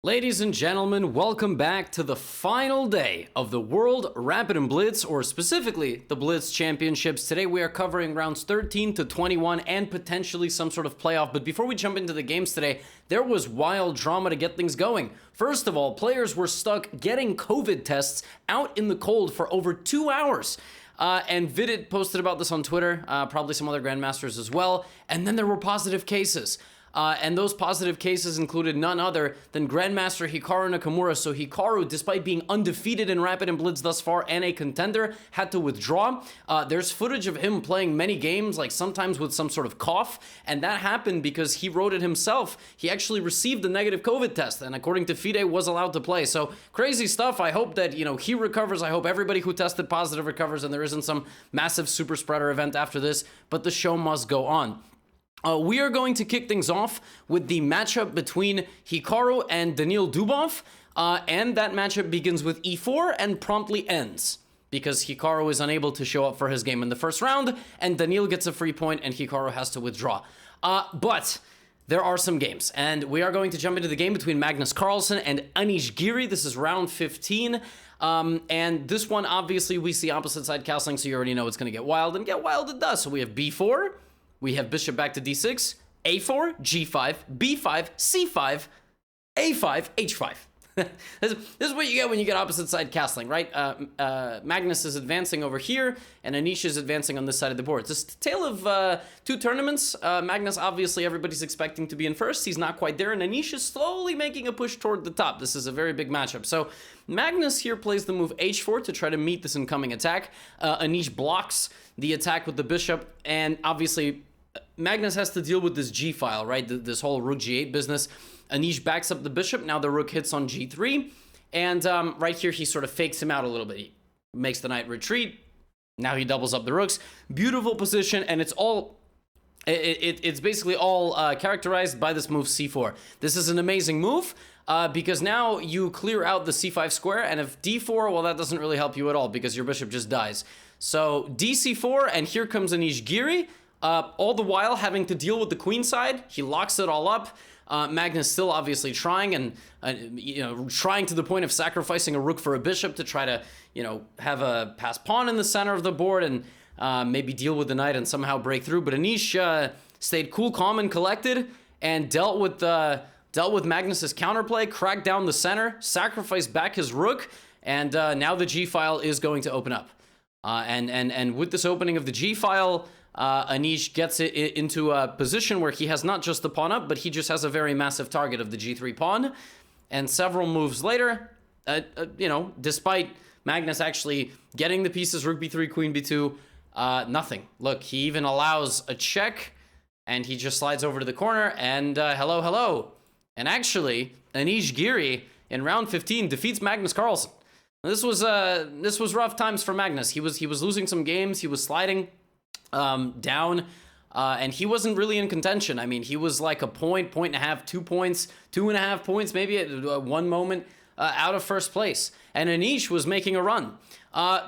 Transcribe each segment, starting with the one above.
Ladies and gentlemen, welcome back to the final day of the World Rapid and Blitz, or specifically the Blitz Championships. Today we are covering rounds 13 to 21 and potentially some sort of playoff. But before we jump into the games today, there was wild drama to get things going. First of all, players were stuck getting COVID tests out in the cold for over 2 hours. And Vidit posted about this on Twitter, probably some other Grandmasters as well. And then there were positive cases. And those positive cases included none other than Grandmaster Hikaru Nakamura. So Hikaru, despite being undefeated in Rapid and Blitz thus far and a contender, had to withdraw. There's footage of him playing many games, like sometimes with some sort of cough. And that happened because he wrote it himself. He actually received a negative COVID test, and according to FIDE, was allowed to play. So crazy stuff. I hope that, he recovers. I hope everybody who tested positive recovers and there isn't some massive super spreader event after this. But the show must go on. We are going to kick things off with the matchup between Hikaru and Daniil Dubov, and that matchup begins with e4 and promptly ends because Hikaru is unable to show up for his game in the first round, and Daniil gets a free point and Hikaru has to withdraw. But there are some games, and we are going to jump into the game between Magnus Carlsen and Anish Giri. This is round 15. And this one, obviously, we see opposite side castling, so you already know it's going to get wild, and get wild it does. So we have b4. We have bishop back to d6, a4, g5, b5, c5, a5, h5. This is what you get when you get opposite side castling, right? Magnus is advancing over here, and Anish is advancing on this side of the board. It's a tale of two tournaments. Magnus, obviously, everybody's expecting to be in first. He's not quite there, and Anish is slowly making a push toward the top. This is a very big matchup. So Magnus here plays the move h4 to try to meet this incoming attack. Anish blocks the attack with the bishop, and obviously Magnus has to deal with this g file, right? This whole rook g8 business. Anish backs up the bishop. Now the rook hits on g3. And right here, he sort of fakes him out a little bit. He makes the knight retreat. Now he doubles up the rooks. Beautiful position. And it's all... It's basically all characterized by this move c4. This is an amazing move because now you clear out the c5 square. And if d4, well, that doesn't really help you at all because your bishop just dies. So dc4, and here comes Anish Giri. All the while having to deal with the queen side. He locks it all up. Magnus still obviously trying and, trying to the point of sacrificing a rook for a bishop to try to, have a pass pawn in the center of the board and maybe deal with the knight and somehow break through. But Anish stayed cool, calm, and collected and dealt with Magnus's counterplay, cracked down the center, sacrificed back his rook, and now the G file is going to open up. And with this opening of the G file, Anish gets it into a position where he has not just the pawn up, but he just has a very massive target of the g3 pawn. And several moves later, despite Magnus actually getting the pieces rook b3, queen b2, nothing. Look, he even allows a check, and he just slides over to the corner, and hello. And actually, Anish Giri in round 15 defeats Magnus Carlsen. This was rough times for Magnus. He was losing some games. He was sliding down, and he wasn't really in contention. I mean, he was like a point and a half, 2 points, 2.5 points, maybe at one moment out of first place. And Anish was making a run.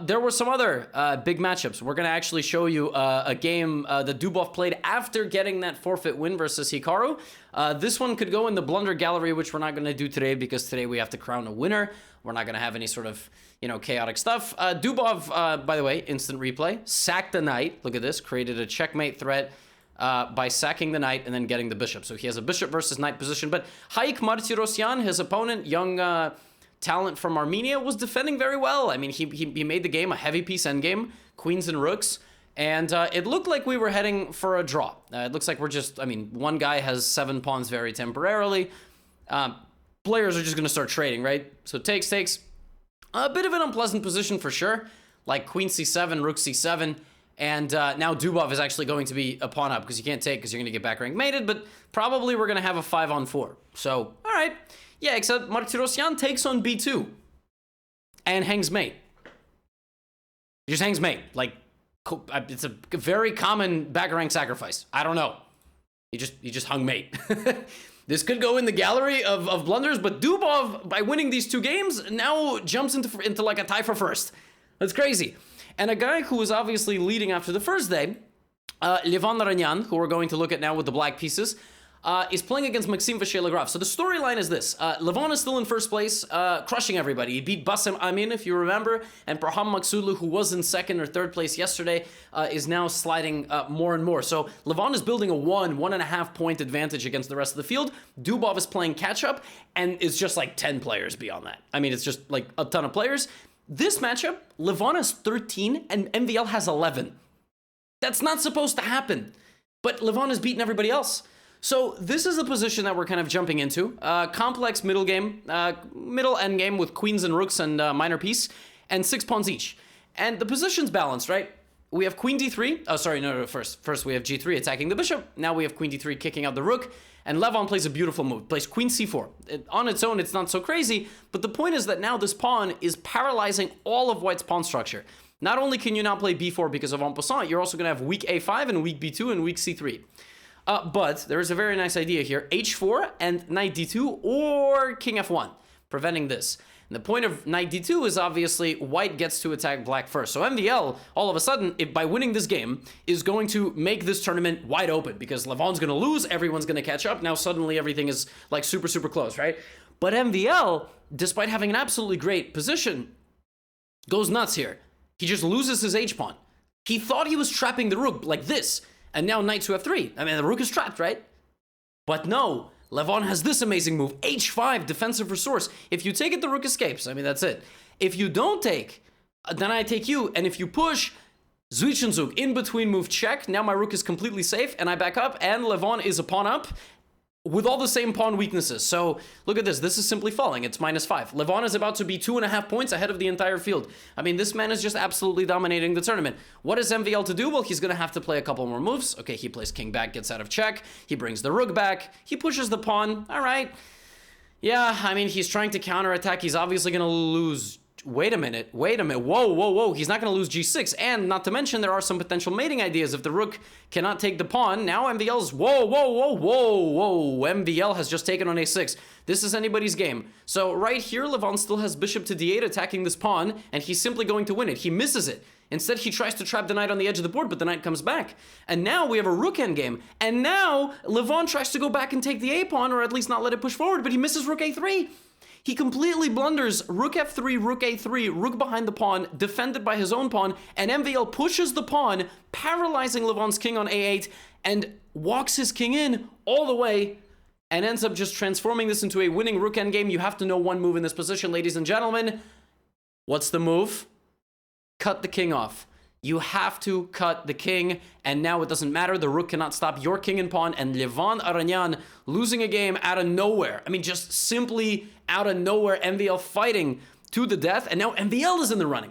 There were some other big matchups. We're going to actually show you a game that Dubov played after getting that forfeit win versus Hikaru. This one could go in the blunder gallery, which we're not going to do today because today we have to crown a winner. We're not going to have any sort of, chaotic stuff. Dubov, by the way, instant replay, sacked the knight. Look at this, created a checkmate threat by sacking the knight and then getting the bishop. So he has a bishop versus knight position. But Haik Martirosyan, his opponent, young talent from Armenia, was defending very well. I mean, he made the game a heavy piece endgame, queens and rooks. And it looked like we were heading for a draw. It looks like one guy has 7 pawns very temporarily. Players are just going to start trading, right? So takes. A bit of an unpleasant position for sure. Like queen c7, rook c7. And now Dubov is actually going to be a pawn up because you can't take because you're going to get back rank mated. But probably we're going to have a 5-on-4. So, all right. Yeah, except Martirosyan takes on b2 and hangs mate. He just hangs mate. Like, it's a very common back rank sacrifice. I don't know. He just hung mate. This could go in the gallery of blunders, but Dubov, by winning these 2 games, now jumps into like a tie for first. That's crazy. And a guy who was obviously leading after the first day, Levan Ranyan, who we're going to look at now with the black pieces, is playing against Maxime Vachier-Lagrave. So the storyline is this. Levon is still in first place, crushing everybody. He beat Bassem Amin, if you remember, and Parham Maghsoodlou, who was in second or third place yesterday, is now sliding more and more. So Levon is building a 1.5 point advantage against the rest of the field. Dubov is playing catch-up, and it's just like 10 players beyond that. I mean, it's just like a ton of players. This matchup, Levon has 13, and MVL has 11. That's not supposed to happen. But Levon has beaten everybody else. So this is a position that we're kind of jumping into. Complex middle game, middle end game with queens and rooks and minor piece, and 6 pawns each. And the position's balanced, right? We have queen d3. Oh, sorry, no, first we have g3 attacking the bishop. Now we have queen d3 kicking out the rook. And Levon plays a beautiful move, plays queen c4. On its own, it's not so crazy, but the point is that now this pawn is paralyzing all of white's pawn structure. Not only can you not play b4 because of en passant, you're also going to have weak a5 and weak b2 and weak c3. But there is a very nice idea here. h4 and knight d2 or king f1, preventing this. And the point of knight d2 is obviously white gets to attack black first. So MVL, all of a sudden, by winning this game, is going to make this tournament wide open because Levon's going to lose, everyone's going to catch up. Now suddenly everything is like super, super close, right? But MVL, despite having an absolutely great position, goes nuts here. He just loses his h-pawn. He thought he was trapping the rook like this. And now knight to f3. I mean, the rook is trapped, right? But no, Levon has this amazing move. h5, defensive resource. If you take it, the rook escapes. I mean, that's it. If you don't take, then I take you. And if you push, Zwischenzug, in between move check. Now my rook is completely safe. And I back up. And Levon is a pawn up with all the same pawn weaknesses. So look at this. This is simply falling. It's -5. Levon is about to be 2.5 points ahead of the entire field. I mean, this man is just absolutely dominating the tournament. What is MVL to do? Well, he's going to have to play a couple more moves. Okay, he plays king back, gets out of check. He brings the rook back. He pushes the pawn. All right. Yeah, I mean, he's trying to counterattack. He's obviously going to lose. Wait a minute. Whoa. He's not going to lose g6. And not to mention, there are some potential mating ideas. If the rook cannot take the pawn, now MVL's... Whoa. MVL has just taken on a6. This is anybody's game. So right here, Levon still has bishop to d8 attacking this pawn, and he's simply going to win it. He misses it. Instead, he tries to trap the knight on the edge of the board, but the knight comes back. And now we have a rook endgame. And now Levon tries to go back and take the a-pawn, or at least not let it push forward, but he misses rook a3. He completely blunders rook f3, rook a3, rook behind the pawn, defended by his own pawn, and MVL pushes the pawn, paralyzing Levon's king on a8, and walks his king in all the way, and ends up just transforming this into a winning rook endgame. You have to know one move in this position, ladies and gentlemen. What's the move? Cut the king off. You have to cut the king, and now it doesn't matter. The rook cannot stop your king and pawn, and Levon Aronian losing a game out of nowhere. I mean, just simply out of nowhere, MVL fighting to the death, and now MVL is in the running.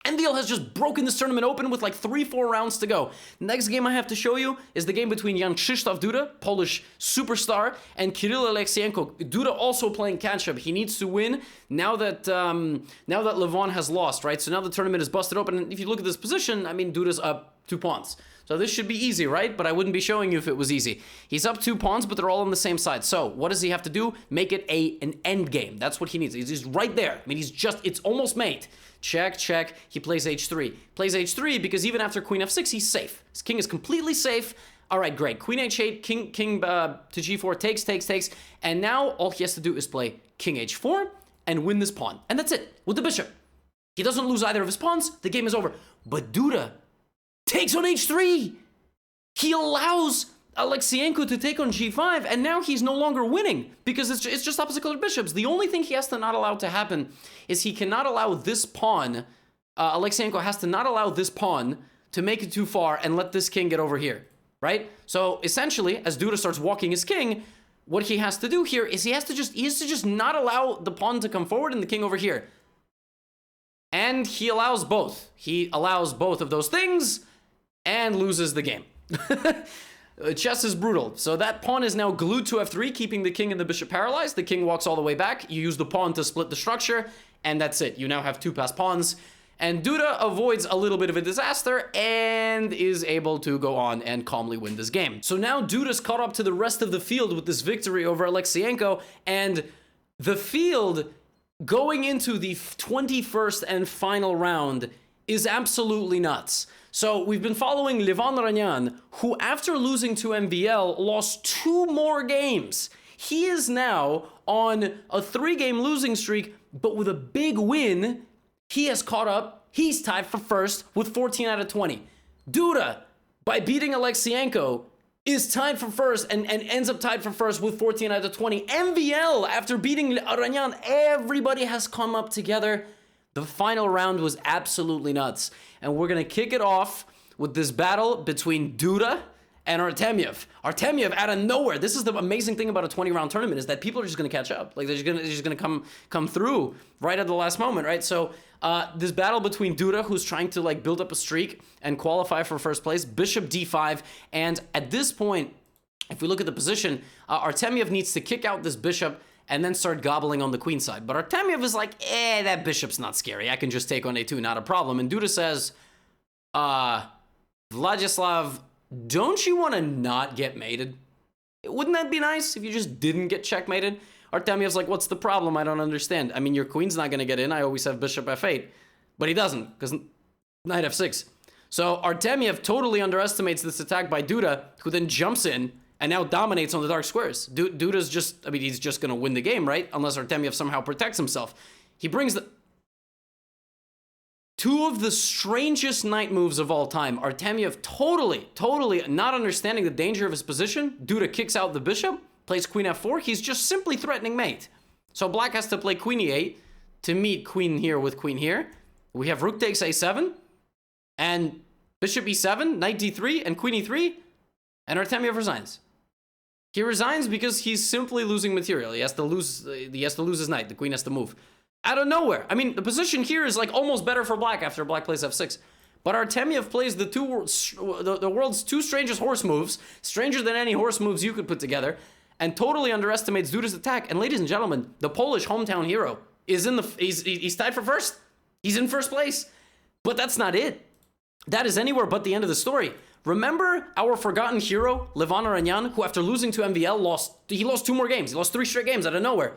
MVL has just broken this tournament open with like 3-4 rounds to go. Next game I have to show you is the game between Jan Krzysztof Duda, Polish superstar, and Kirill Aleksienko. Duda also playing catch-up. He needs to win now that Levon has lost, right? So now the tournament is busted open. And if you look at this position, I mean, Duda's up 2 pawns. So this should be easy, right? But I wouldn't be showing you if it was easy. He's up 2 pawns, but they're all on the same side. So what does he have to do? Make it an end game. That's what he needs. He's right there. I mean, it's almost made. Check, check. He plays h3. Plays h3 because even after queen f6, he's safe. His king is completely safe. All right, great. Queen h8, king to g4, takes. And now all he has to do is play king h4 and win this pawn. And that's it, with the bishop. He doesn't lose either of his pawns. The game is over. But Duda takes on h3. He allows Aleksienko to take on g5, and now he's no longer winning because it's just opposite colored bishops. The only thing he has to not allow to happen is he cannot allow this pawn, Aleksienko has to not allow this pawn to make it too far and let this king get over here, right? So essentially, as Duda starts walking his king, what he has to do here is he has to just not allow the pawn to come forward and the king over here. And he allows both. He allows both of those things and loses the game. Chess is brutal. So that pawn is now glued to f3, keeping the king and the bishop paralyzed. The king walks all the way back. You use the pawn to split the structure, and that's it. You now have 2 passed pawns. And Duda avoids a little bit of a disaster and is able to go on and calmly win this game. So now Duda's caught up to the rest of the field with this victory over Aleksienko, and the field going into the 21st and final round is absolutely nuts. So we've been following Levon Ranyan, who after losing to MVL lost 2 more games. He is now on a 3-game losing streak, but with a big win, he has caught up. He's tied for first with 14 out of 20. Duda, by beating Alexienko, is tied for first and ends up tied for first with 14 out of 20. MVL, after beating Ranyan, everybody has come up together. The final round was absolutely nuts. And we're going to kick it off with this battle between Duda and Artemyev. Artemyev out of nowhere. This is the amazing thing about a 20-round tournament, is that people are just going to catch up. Like, they're just going to come through right at the last moment, right? So this battle between Duda, who's trying to like build up a streak and qualify for first place, bishop d5, and at this point, if we look at the position, Artemyev needs to kick out this bishop and then start gobbling on the queen side. But Artemyev is like, that bishop's not scary. I can just take on a2, not a problem. And Duda says, Vladislav, don't you want to not get mated? Wouldn't that be nice if you just didn't get checkmated? Artemyev's like, what's the problem? I don't understand. I mean, your queen's not going to get in. I always have bishop f8. But he doesn't, because knight f6. So Artemyev totally underestimates this attack by Duda, who then jumps in and now dominates on the dark squares. Duda's just, I mean, he's just going to win the game, right? Unless Artemyev somehow protects himself. He brings the... 2 of the strangest knight moves of all time. Artemyev totally not understanding the danger of his position. Duda kicks out the bishop, plays queen f4. He's just simply threatening mate. So black has to play queen e8 to meet queen here with queen here. We have rook takes a7 and bishop e7, knight d3, and queen e3, and Artemyev resigns. He resigns because he's simply losing material. He has to lose his knight. The queen has to move. Out of nowhere. I mean, the position here is like almost better for black after black plays f6. But Artemyev plays the world's 2 strangest horse moves, stranger than any horse moves you could put together, and totally underestimates Duda's attack. And ladies and gentlemen, the Polish hometown hero is he's tied for first. He's in first place. But that's not it. That is anywhere but the end of the story. Remember our forgotten hero, Levon Ranyan, who after losing to MVL lost 2 more games. He lost 3 straight games out of nowhere.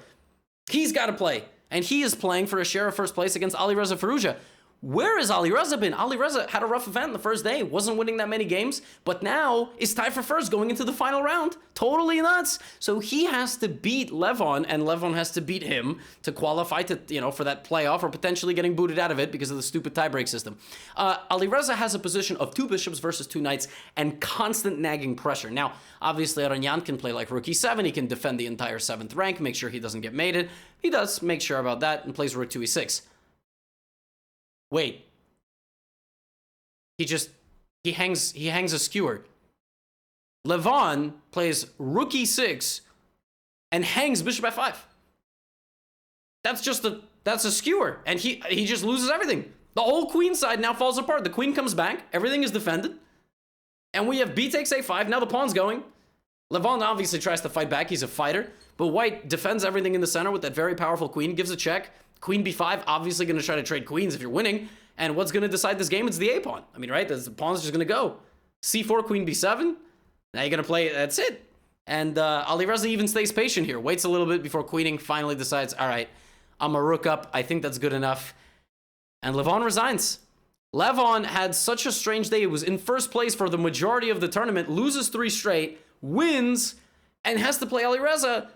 He's got to play. And he is playing for a share of first place against Alireza Firouzja. Where has Alireza been? Alireza had a rough event the first day, wasn't winning that many games, but now is tied for first going into the final round. Totally nuts. So he has to beat Levon, and Levon has to beat him to qualify to, for that playoff, or potentially getting booted out of it because of the stupid tiebreak system. Alireza has a position of 2 bishops versus 2 knights and constant nagging pressure. Now, obviously, Ranyan can play like rook e7. He can defend the entire 7th rank, make sure he doesn't get mated. He does make sure about that and plays rook 2e6. Wait. He hangs a skewer. Levon plays rook e6 and hangs bishop f5. That's a skewer, and he just loses everything. The whole queen side now falls apart. The queen comes back, everything is defended, and we have b takes a5. Now the pawn's going. Levon obviously tries to fight back. He's a fighter, but white defends everything in the center with that very powerful queen, gives a check. Queen b5, obviously going to try to trade queens if you're winning. And what's going to decide this game? It's the a pawn. I mean, right? The pawn's just going to go. c4, queen b7. Now you're going to play, that's it. And Alireza even stays patient here. Waits a little bit before queening. Finally decides, all right, I'm a rook up. I think that's good enough. And Levon resigns. Levon had such a strange day. He was in first place for the majority of the tournament, loses 3 straight, wins, and has to play Alireza,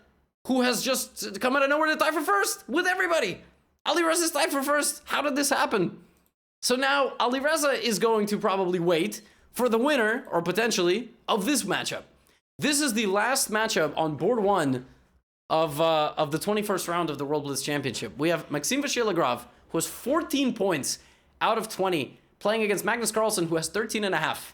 who has just come out of nowhere to tie for first with everybody. Alireza's tied for first. How did this happen? So now Alireza is going to probably wait for the winner, or potentially, of this matchup. This is the last matchup on board 1 of the 21st round of the World Blitz Championship. We have Maxim Vachier-Lagrave, who has 14 points out of 20, playing against Magnus Carlsen, who has 13.5.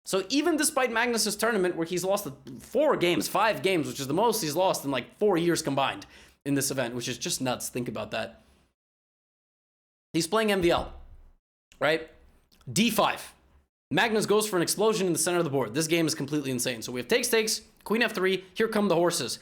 So even despite Magnus's tournament, where he's lost 5 games, which is the most he's lost in like 4 years combined in this event, which is just nuts. Think about that. He's playing MVL, right? D5. Magnus goes for an explosion in the center of the board. This game is completely insane. So we have takes, queen f3. Here come the horses.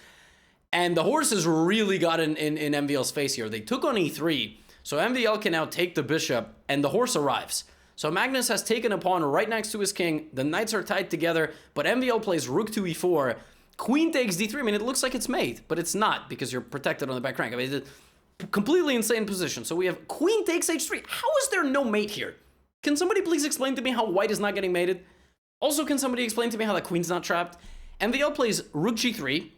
And the horses really got in MVL's face here. They took on e3. So MVL can now take the bishop, and the horse arrives. So Magnus has taken a pawn right next to his king. The knights are tied together, but MVL plays rook to e4. Queen takes d3. I mean, it looks like it's mate, but it's not because you're protected on the back rank. I mean, it's a completely insane position. So we have queen takes h3. How is there no mate here? Can somebody please explain to me how white is not getting mated? Also, can somebody explain to me how that queen's not trapped? MVL plays rook g3,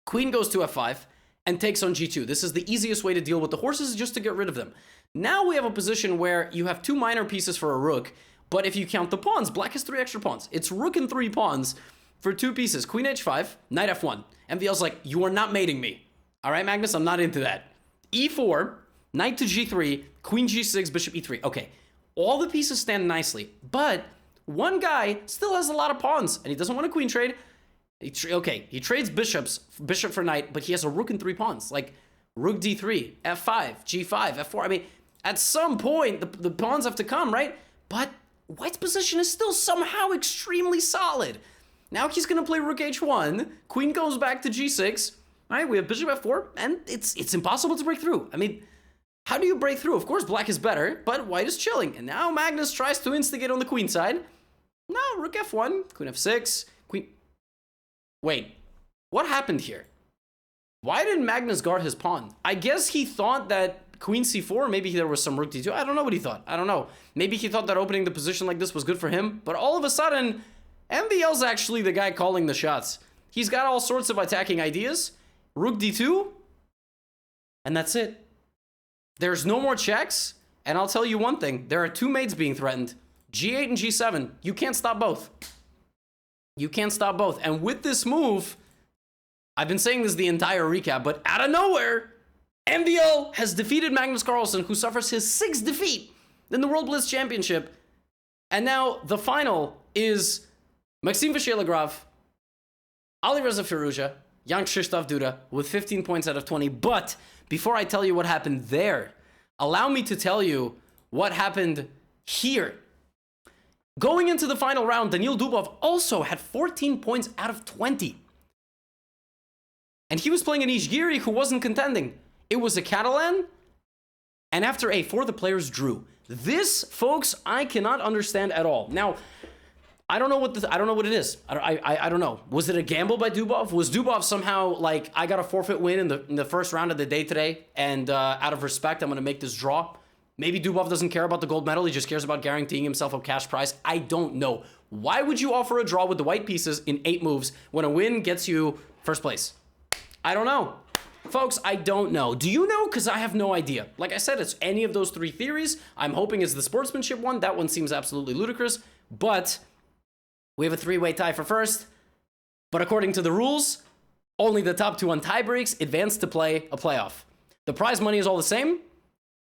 queen goes to f5, and takes on g2. This is the easiest way to deal with the horses, just to get rid of them. Now we have a position where you have 2 minor pieces for a rook, but if you count the pawns, black has 3 extra pawns. It's rook and 3 pawns for 2 pieces. Queen h5, knight f1. MVL's like, you are not mating me. All right, Magnus, I'm not into that. e4, knight to g3, queen g6, bishop e3. Okay, all the pieces stand nicely, but one guy still has a lot of pawns, and he doesn't want a queen trade. He trades bishop for knight, but he has a rook and 3 pawns. Like, rook d3, f5, g5, f4. I mean, at some point, the pawns have to come, right? But white's position is still somehow extremely solid. Now he's going to play rook h1, queen goes back to g6. All right, we have bishop f4, and it's impossible to break through. I mean, how do you break through? Of course, black is better, but white is chilling. And now Magnus tries to instigate on the queen side. No, rook f1, queen f6, queen... Wait, what happened here? Why didn't Magnus guard his pawn? I guess he thought that queen c4, maybe there was some rook d2. I don't know what he thought. I don't know. Maybe he thought that opening the position like this was good for him. But all of a sudden, MVL's actually the guy calling the shots. He's got all sorts of attacking ideas. Rook d2, and that's it. There's no more checks, and I'll tell you one thing. There are 2 mates being threatened. g8 and g7. You can't stop both. You can't stop both. And with this move, I've been saying this the entire recap, but out of nowhere, MVL has defeated Magnus Carlsen, who suffers his 6th defeat in the World Blitz Championship. And now the final is Maxime Vachier-Lagrave, Alireza Firouzja, Jan Krzysztof Duda with 15 points out of 20. But before I tell you what happened there, allow me to tell you what happened here. Going into the final round, Daniil Dubov also had 14 points out of 20. And he was playing an Ishgiri who wasn't contending. It was a Catalan, and after a4, the players drew. This, folks, I cannot understand at all. Now, I don't know what it is. I don't know. Was it a gamble by Dubov? Was Dubov somehow like, I got a forfeit win in the first round of the day today, and out of respect, I'm going to make this draw? Maybe Dubov doesn't care about the gold medal. He just cares about guaranteeing himself a cash prize. I don't know. Why would you offer a draw with the white pieces in 8 moves when a win gets you first place? I don't know. Folks, I don't know. Do you know? Because I have no idea. Like I said, it's any of those 3 theories. I'm hoping it's the sportsmanship one. That one seems absolutely ludicrous. But we have a 3-way tie for first. But according to the rules, only the top 2 on tie breaks advance to play a playoff. The prize money is all the same.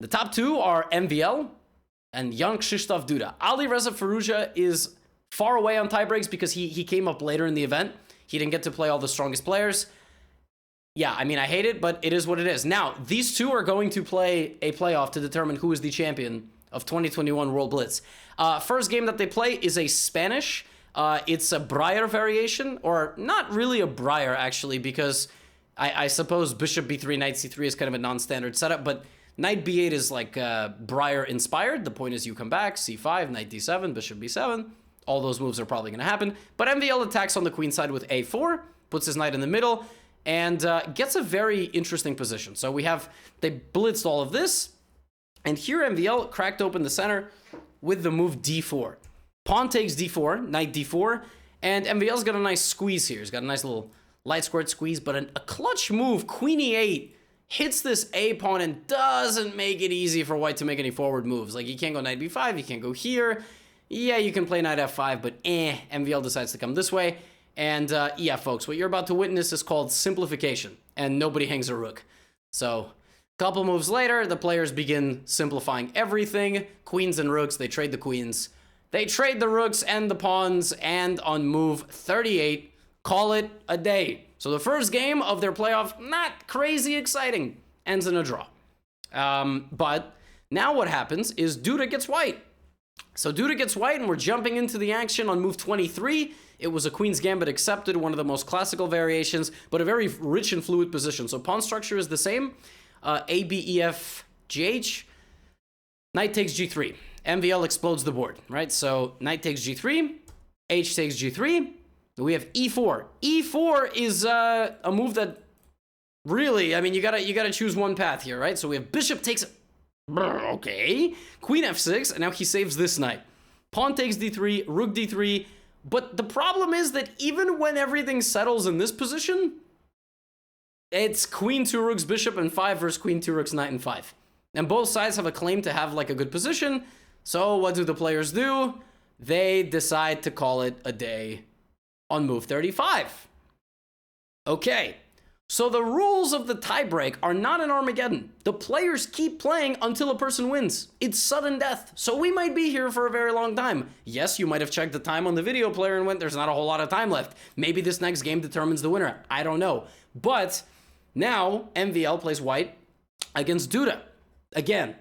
The top 2 are MVL and Jan Krzysztof Duda. Alireza Firouzja is far away on tie breaks because he came up later in the event. He didn't get to play all the strongest players. Yeah, I mean, I hate it, but it is what it is. Now, these 2 are going to play a playoff to determine who is the champion of 2021 World Blitz. First game that they play is a Spanish. It's a Breyer variation, or not really a Breyer, actually, because I suppose bishop b3, knight c3 is kind of a non-standard setup, but knight b8 is like Breyer-inspired. The point is you come back, c5, knight d7, bishop b7. All those moves are probably going to happen. But MVL attacks on the queen side with a4, puts his knight in the middle, and gets a very interesting position. So they blitzed all of this, and here MVL cracked open the center with the move d4. Pawn takes d4, knight d4, and MVL's got a nice squeeze here. He's got a nice little light squared squeeze, but a clutch move, queen e8, hits this a pawn and doesn't make it easy for white to make any forward moves. Like, you can't go knight b5, you can't go here. Yeah, you can play knight f5, but MVL decides to come this way. And yeah, folks, what you're about to witness is called simplification, and nobody hangs a rook. So, a couple moves later, the players begin simplifying everything. Queens and rooks, they trade the queens. They trade the rooks and the pawns, and on move 38, call it a day. So the first game of their playoff, not crazy exciting, ends in a draw. But now what happens is Duda gets white. So Duda gets white, and we're jumping into the action on move 23. It was a queen's gambit accepted, one of the most classical variations, but a very rich and fluid position. So pawn structure is the same. A, B, E, F, G, H. Knight takes G3. MVL explodes the board, right? So knight takes G3, H takes G3. We have E4. E4 is a move that really, I mean, you gotta choose one path here, right? So we have bishop takes Brr, okay. Queen f6, and now he saves this knight. Pawn takes d3, rook d3, but the problem is that even when everything settles in this position, it's queen 2 rooks bishop and 5 versus queen 2 rooks knight and 5. And both sides have a claim to have like a good position. So what do the players do? They decide to call it a day on move 35. Okay, so the rules of the tiebreak are not an Armageddon. The players keep playing until a person wins. It's sudden death. So we might be here for a very long time. Yes, you might have checked the time on the video player and went, there's not a whole lot of time left. Maybe this next game determines the winner. I don't know. But now MVL plays white against Duda again.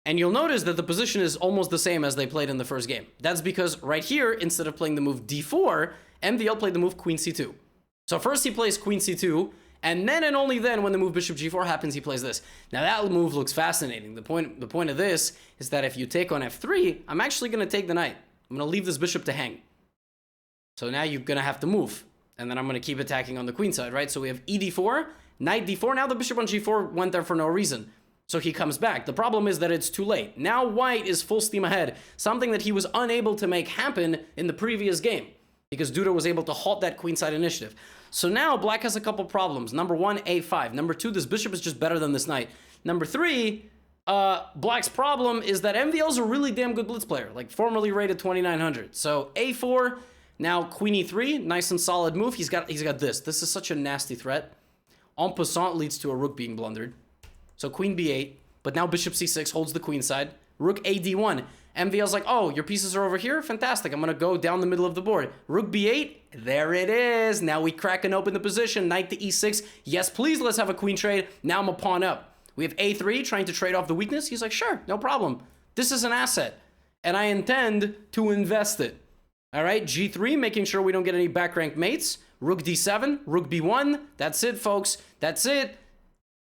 And you'll notice that the position is almost the same as they played in the first game. That's because right here, instead of playing the move d4, MVL played the move queen c2. So first he plays queen c2, and then and only then when the move bishop g4 happens, he plays this. Now that move looks fascinating. The point of this is that if you take on f3, I'm actually going to take the knight. I'm going to leave this bishop to hang. So now you're going to have to move. And then I'm going to keep attacking on the queen side, right? So we have ed4, knight d4. Now the bishop on g4 went there for no reason. So he comes back. The problem is that it's too late. Now white is full steam ahead, something that he was unable to make happen in the previous game because Duda was able to halt that queenside initiative. So now black has a couple problems. Number one, a5. Number two, this bishop is just better than this knight. Number three, black's problem is that MVL's a really damn good blitz player, like formerly rated 2900. So a4, now queen e3, nice and solid move. He's got this. This is such a nasty threat. En passant leads to a rook being blundered. So queen b8, but now bishop c6 holds the queen side. Rook a d1. MVL's like, oh, your pieces are over here? Fantastic. I'm going to go down the middle of the board. Rook b8. There it is. Now we crack and open the position. Knight to e6. Yes, please, let's have a queen trade. Now I'm a pawn up. We have a3 trying to trade off the weakness. He's like, sure, no problem. This is an asset, and I intend to invest it. All right, g3, making sure we don't get any back rank mates. Rook d7, rook b1. That's it, folks. That's it.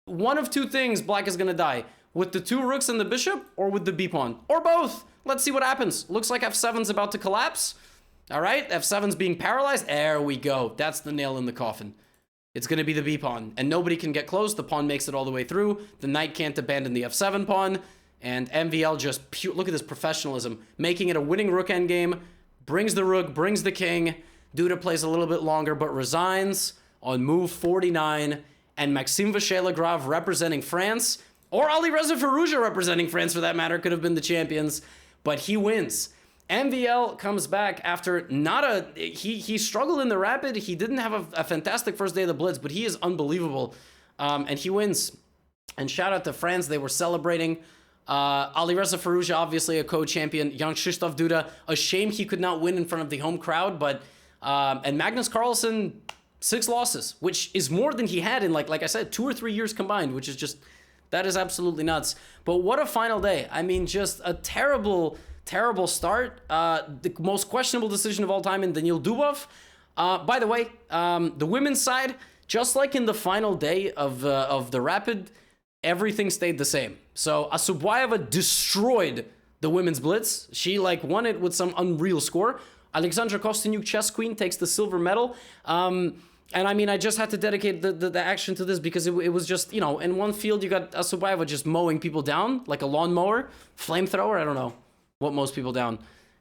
One of two things black is going to die. With the two rooks and the bishop, or with the b-pawn. Or both. Let's see what happens. Looks like f7's about to collapse. All right, f7's being paralyzed. There we go. That's the nail in the coffin. It's going to be the b-pawn. And nobody can get close. The pawn makes it all the way through. The knight can't abandon the f7 pawn. And MVL just, look at this professionalism. Making it a winning rook endgame. Brings the rook, brings the king. Duda plays a little bit longer, but resigns on move 49. And Maxime Vacher-Lagrave representing France, or Alireza Firouzja representing France for that matter, could have been the champions, but he wins. MVL comes back after he struggled in the rapid. He didn't have a fantastic first day of the Blitz, but he is unbelievable, and he wins. And shout out to France, they were celebrating. Alireza Firouzja, obviously a co-champion. Young Krzysztof Duda, a shame he could not win in front of the home crowd, but and Magnus Carlsen, 6 losses, which is more than he had in, like I said, 2 or 3 years combined, which is just, that is absolutely nuts. But what a final day. I mean, just a terrible, terrible start. The most questionable decision of all time in Daniil Dubov. By the way, the women's side, just like in the final day of the Rapid, everything stayed the same. So Asubayeva destroyed the women's blitz. She won it with some unreal score. Alexandra Kostyniuk, chess queen, takes the silver medal. And I mean, I just had to dedicate the action to this because it was just, you know, in one field you got Asubayeva just mowing people down like a lawnmower, flamethrower, I don't know what mows people down.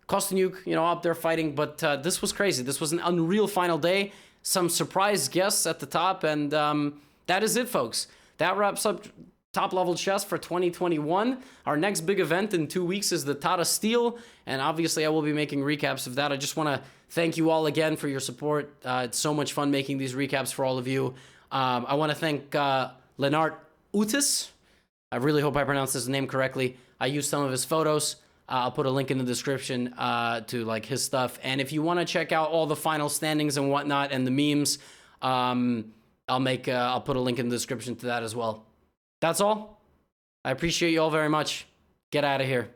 Kostyniuk, you know, up there fighting, but this was crazy. This was an unreal final day. Some surprise guests at the top, and that is it, folks. That wraps up top-level chess for 2021. Our next big event in 2 weeks is the Tata Steel, and obviously I will be making recaps of that. I just want to thank you all again for your support. It's so much fun making these recaps for all of you. I want to thank Lennart Utis. I really hope I pronounced his name correctly. I used some of his photos. I'll put a link in the description to his stuff. And if you want to check out all the final standings and whatnot and the memes, I'll put a link in the description to that as well. That's all. I appreciate you all very much. Get out of here.